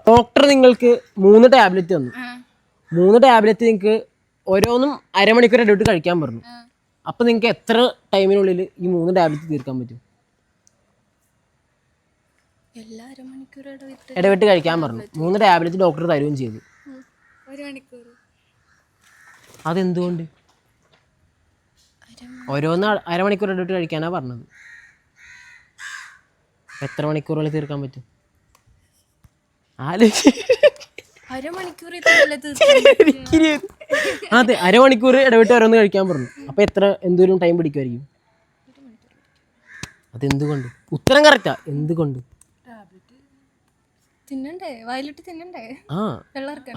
Doctor നിങ്ങൾക്ക് 3 tablet തന്നു. 3 tablet നിങ്ങൾക്ക് ഓരോന്നും അരമണിക്കൂർ ഇടവിട്ട് കഴിക്കാൻ പറഞ്ഞു. അപ്പൊ നിങ്ങൾക്ക് എത്ര ടൈമിനുള്ളിൽ ഈ 3 ടാബ്ലറ്റ് തീർക്കാൻ പറ്റും? ഇടവിട്ട് കഴിക്കാൻ പറഞ്ഞു. 3 ടാബ്ലറ്റ് ഡോക്ടർ തരുകയും ചെയ്തു. അതെന്തുകൊണ്ട്? ഓരോന്ന് അരമണിക്കൂർ ഇടവിട്ട് കഴിക്കാനാ പറഞ്ഞത്. എത്ര മണിക്കൂറുകളിൽ തീർക്കാൻ പറ്റും? അതെ, അരമണിക്കൂർ ഇടവിട്ട് ഓരോന്ന് കഴിക്കാൻ പറഞ്ഞു. അപ്പൊ എന്തോരം ടൈം പിടിക്കുമായിരിക്കും? അതെന്തുകൊണ്ട്? ഉത്തരം കറക്റ്റാ. എന്തുകൊണ്ട്?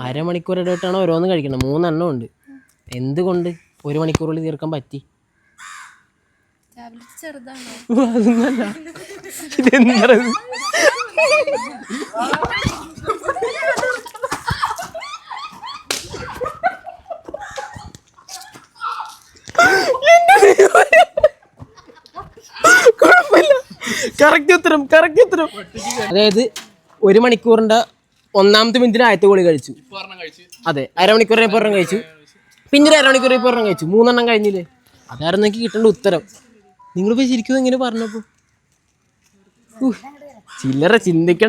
അരമണിക്കൂർ ഇടവിട്ടാണ് ഓരോന്ന് കഴിക്കണം. 3 എണ്ണം ഉണ്ട്. എന്തുകൊണ്ട് 1 മണിക്കൂറുള്ളിൽ തീർക്കാൻ പറ്റി? കറക്റ്റ് ഉത്തരം. അതായത് 1 മണിക്കൂറിന്റെ 1ാമത്തെ മിനിറ്റിന് ആദ്യത്തെ ഗോളി കഴിച്ചു. അതെ, അരമണിക്കൂർ ഇപ്പൊ കഴിച്ചു. പിന്നെ അരമണിക്കൂർ ഇപ്പൊ കഴിച്ചു. 3 എണ്ണം കഴിഞ്ഞില്ലേ? അതായിരുന്നു എനിക്ക് കിട്ടേണ്ട ഉത്തരം. നിങ്ങളിപ്പോ ശരിക്കും എങ്ങനെ പറഞ്ഞപ്പോ ചില്ലറ ചിന്തിക്കണ്ട.